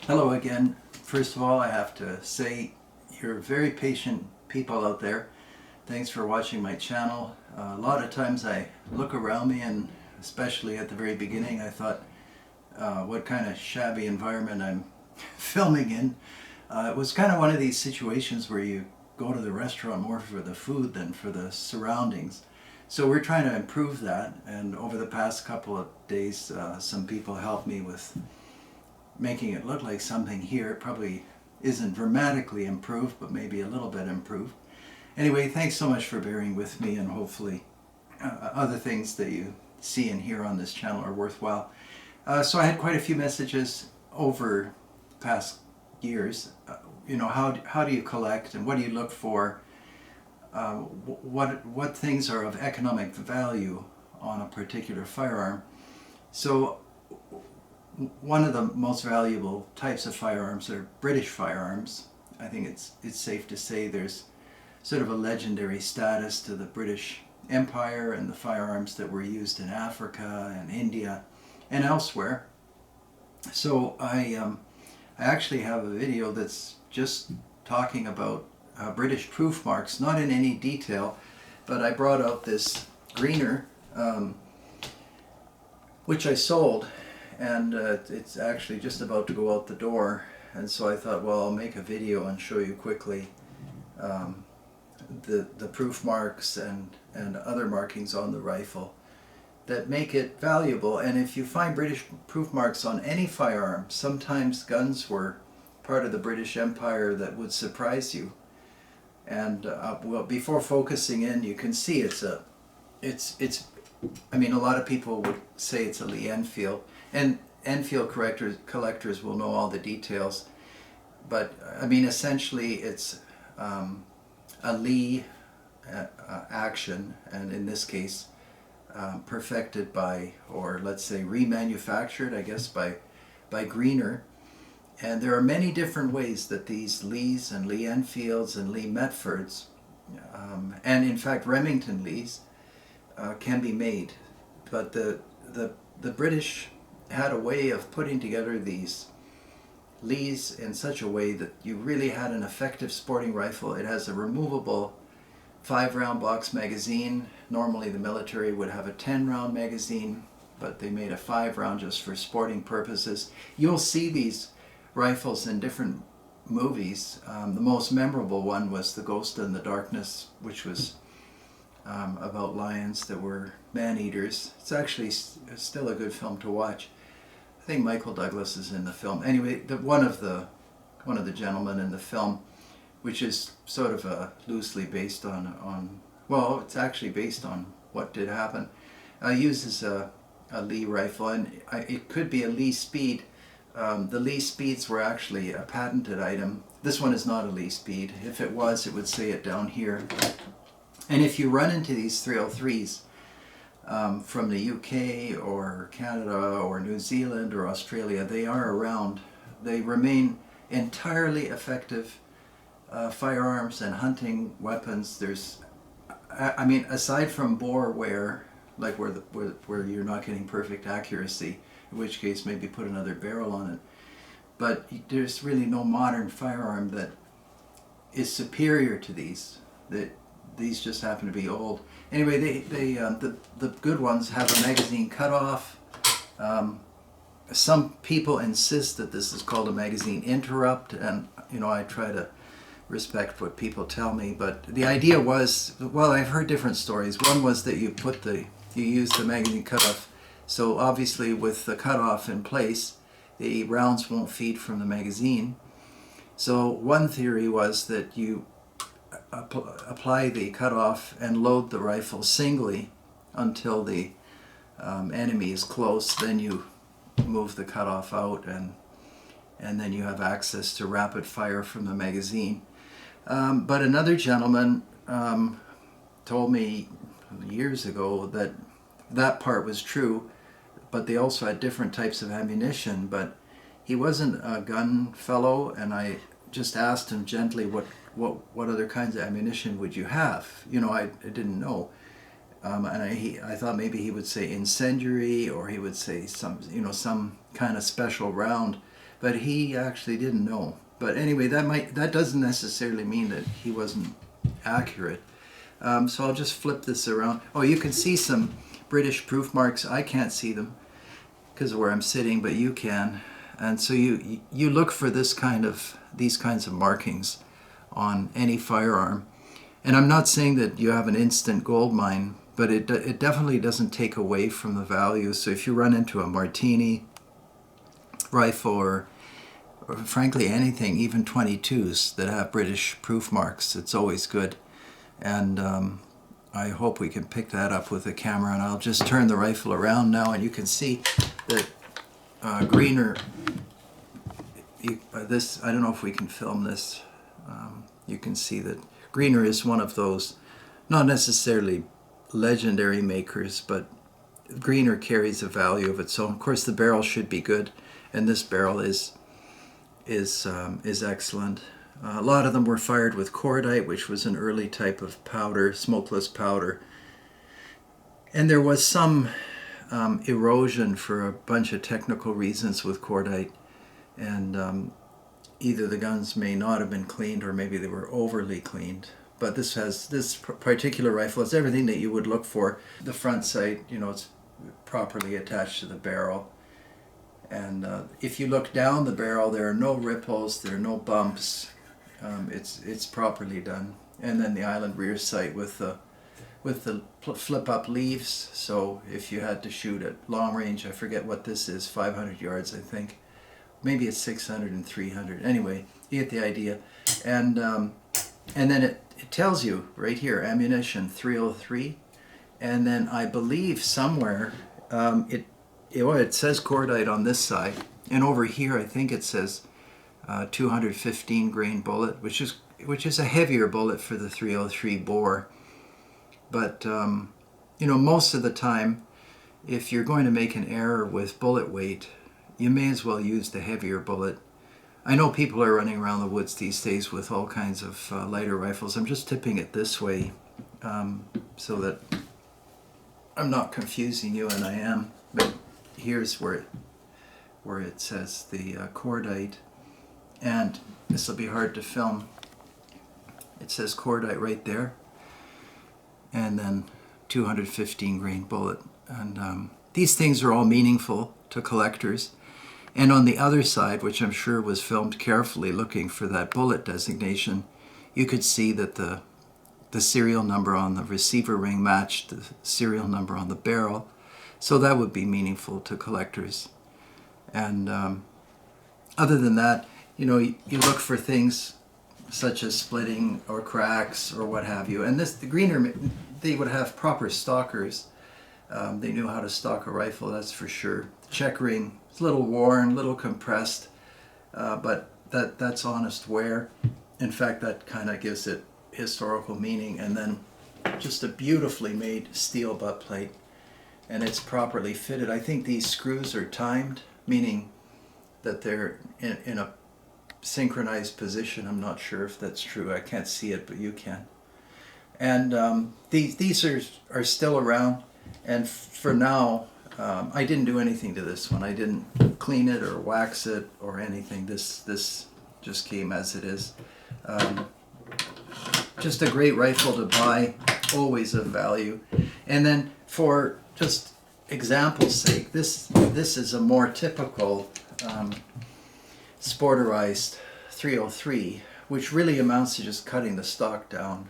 Hello again. First of all, I have to say you're very patient people out there. Thanks for watching my channel. A lot of times I look around me, and especially at the very beginning, I thought what kind of shabby environment I'm filming in. It was kind of one of these situations where you go to the restaurant more for the food than for the surroundings. So we're trying to improve that, and over the past couple of days some people helped me with making it look like something here. It probably isn't dramatically improved, but maybe a little bit improved. Anyway, thanks so much for bearing with me, and hopefully other things that you see and hear on this channel are worthwhile. So I had quite a few messages over the past years. How do you collect, and what do you look for? What things are of economic value on a particular firearm? So one of the most valuable types of firearms are British firearms. I think it's safe to say there's sort of a legendary status to the British Empire and the firearms that were used in Africa and India and elsewhere. So I actually have a video that's just talking about British proof marks, not in any detail, but I brought out this greener, which I sold, and it's actually just about to go out the door, and so I thought, well, I'll make a video and show you quickly the proof marks and other markings on the rifle that make it valuable. And if you find British proof marks on any firearm, sometimes guns were part of the British Empire, that would surprise you. And well, before focusing in, you can see it's I mean, a lot of people would say it's a Lee-Enfield, and Enfield collectors will know all the details, but I mean, essentially it's a Lee action, and in this case perfected by, or let's say remanufactured, I guess, by Greener. And there are many different ways that these Lees and Lee-Enfields and Lee-Metfords, and in fact Remington Lees, can be made. But the British had a way of putting together these Lees in such a way that you really had an effective sporting rifle. It has a removable 5-round box magazine. Normally the military would have a 10-round magazine, but they made a 5-round just for sporting purposes. You'll see these rifles in different movies. The most memorable one was The Ghost in the Darkness, which was about lions that were man-eaters. It's actually still a good film to watch. I think Michael Douglas is in the film. Anyway, one of the gentlemen in the film, which is sort of loosely based on well, it's actually based on what did happen, uses a Lee rifle, and it could be a Lee Speed. The Lee Speeds were actually a patented item. This one is not a Lee Speed. If it was, it would say it down here. And if you run into these 303s from the UK or Canada or New Zealand or Australia, they are around. They remain entirely effective firearms and hunting weapons. There's, I mean, aside from bore wear, like where you're not getting perfect accuracy, in which case maybe put another barrel on it, but there's really no modern firearm that is superior to these. These just happen to be old. Anyway, the good ones have a magazine cutoff. Some people insist that this is called a magazine interrupt, and I try to respect what people tell me. But the idea was, well, I've heard different stories. One was that you use the magazine cutoff, so obviously with the cutoff in place, the rounds won't feed from the magazine. So one theory was that you apply the cutoff and load the rifle singly until the enemy is close. Then you move the cutoff out, and then you have access to rapid fire from the magazine. But another gentleman told me years ago that that part was true, but they also had different types of ammunition. But he wasn't a gun fellow, and I just asked him gently, what other kinds of ammunition would you have? I didn't know. And I thought maybe he would say incendiary, or he would say some kind of special round. but he actually didn't know. But anyway, that doesn't necessarily mean that he wasn't accurate. So I'll just flip this around. Oh, you can see some British proof marks. I can't see them because of where I'm sitting, but you can. And so you look for these kinds of markings on any firearm. And I'm not saying that you have an instant gold mine, but it definitely doesn't take away from the value. So if you run into a Martini rifle or frankly anything, even 22s that have British proof marks, it's always good. And I hope we can pick that up with the camera. And I'll just turn the rifle around now, and you can see that greener. This, I don't know if we can film this. You can see that Greener is one of those, not necessarily legendary makers, but Greener carries a value of its own. Of course, the barrel should be good, and this barrel is excellent. A lot of them were fired with cordite, which was an early type of powder, smokeless powder. And there was some erosion for a bunch of technical reasons with cordite. And either the guns may not have been cleaned, or maybe they were overly cleaned. But this particular rifle has everything that you would look for. The front sight, it's properly attached to the barrel. And if you look down the barrel, there are no ripples, there are no bumps. It's properly done. And then the island rear sight with the flip-up leaves. So if you had to shoot at long range, I forget what this is, 500 yards, I think. Maybe it's 600 and 300. Anyway, you get the idea. And then it tells you right here, ammunition 303. And then I believe somewhere it says cordite on this side. And over here, I think it says 215 grain bullet, which is a heavier bullet for the 303 bore. But most of the time, if you're going to make an error with bullet weight, you may as well use the heavier bullet. I know people are running around the woods these days with all kinds of lighter rifles. I'm just tipping it this way so that I'm not confusing you, and I am. But here's where it says the cordite, and this will be hard to film. It says cordite right there, and then 215 grain bullet. And these things are all meaningful to collectors. And on the other side, which I'm sure was filmed carefully looking for that bullet designation, you could see that the serial number on the receiver ring matched the serial number on the barrel. So that would be meaningful to collectors. And other than that, you look for things such as splitting or cracks or what have you. And the Greener, they would have proper stockers. They knew how to stock a rifle, that's for sure. Check ring, it's a little worn, a little compressed, but that's honest wear. In fact, that kind of gives it historical meaning. And then just a beautifully made steel butt plate, and it's properly fitted. I think these screws are timed, meaning that they're in a synchronized position. I'm not sure if that's true. I can't see it, but you can. And these are still around. And for now, I didn't do anything to this one. I didn't clean it or wax it or anything. This just came as it is. Just a great rifle to buy, always of value. And then for just example's sake, this is a more typical sporterized 303, which really amounts to just cutting the stock down.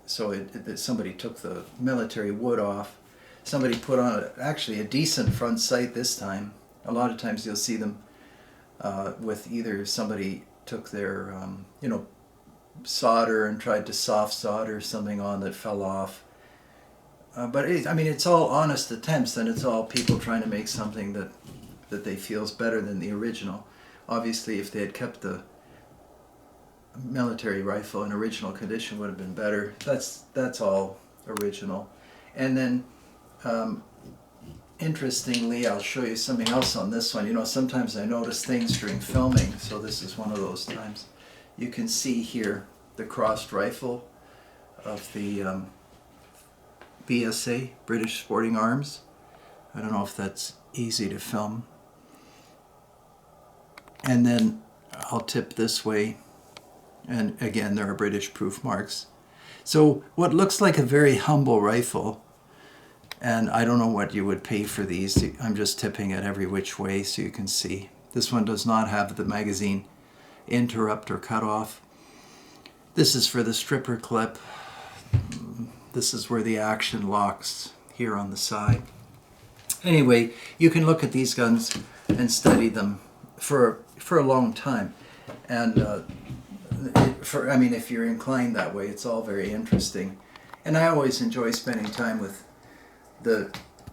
So somebody took the military wood off. Somebody put on actually a decent front sight this time. A lot of times you'll see them with either somebody took their solder and tried to soft solder something on that fell off. But it's all honest attempts, and it's all people trying to make something that they feel is better than the original. Obviously, if they had kept the military rifle in original condition, would have been better. That's all original. And then interestingly, I'll show you something else on this one. Sometimes I notice things during filming, so this is one of those times. You can see here the crossed rifle of the BSA, British Sporting Arms. I don't know if that's easy to film. And then I'll tip this way, and again there are British proof marks. So what looks like a very humble rifle, and I don't know what you would pay for these. I'm just tipping it every which way so you can see. This one does not have the magazine interrupt or cut off. This is for the stripper clip. This is where the action locks here on the side. Anyway, you can look at these guns and study them for a long time. And if you're inclined that way, it's all very interesting. And I always enjoy spending time with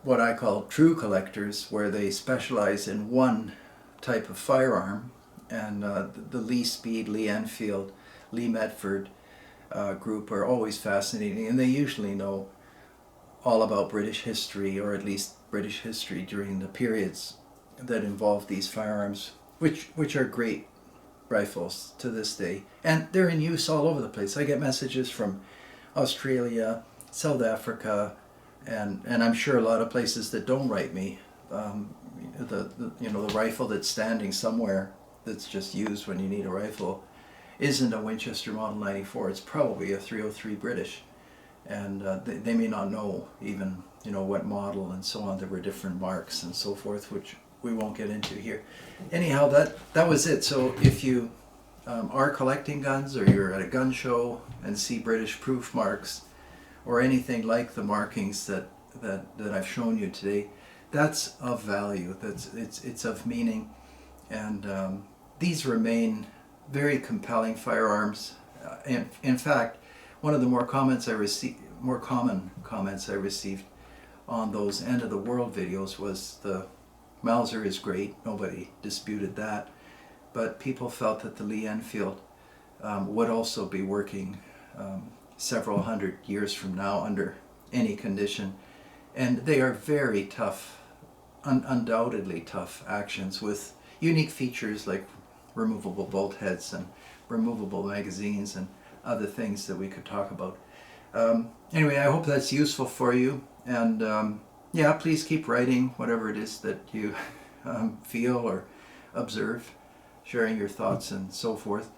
what I call true collectors, where they specialize in one type of firearm. And the Lee Speed, Lee-Enfield, Lee-Metford group are always fascinating, and they usually know all about British history, or at least British history during the periods that involve these firearms, which are great rifles to this day, and they're in use all over the place. I get messages from Australia, South Africa, and I'm sure a lot of places that don't write me. The rifle that's standing somewhere that's just used when you need a rifle isn't a Winchester Model 94. It's probably a 303 British, and they may not know even what model and so on. There were different marks and so forth, which we won't get into here. Anyhow, that was it. So if you are collecting guns, or you're at a gun show and see British proof marks or anything like the markings that I've shown you today, that's of value. It's of meaning, and these remain very compelling firearms. In fact, one of the more common comments I received on those end of the world videos was the Mauser is great. Nobody disputed that, but people felt that the Lee-Enfield would also be working several hundred years from now under any condition, and they are very tough, undoubtedly tough actions with unique features like removable bolt heads and removable magazines and other things that we could talk about. Anyway, I hope that's useful for you, and yeah, please keep writing whatever it is that you feel or observe, sharing your thoughts and so forth.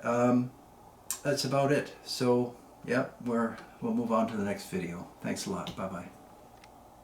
That's about it. So yeah, we'll move on to the next video. Thanks a lot. Bye-bye.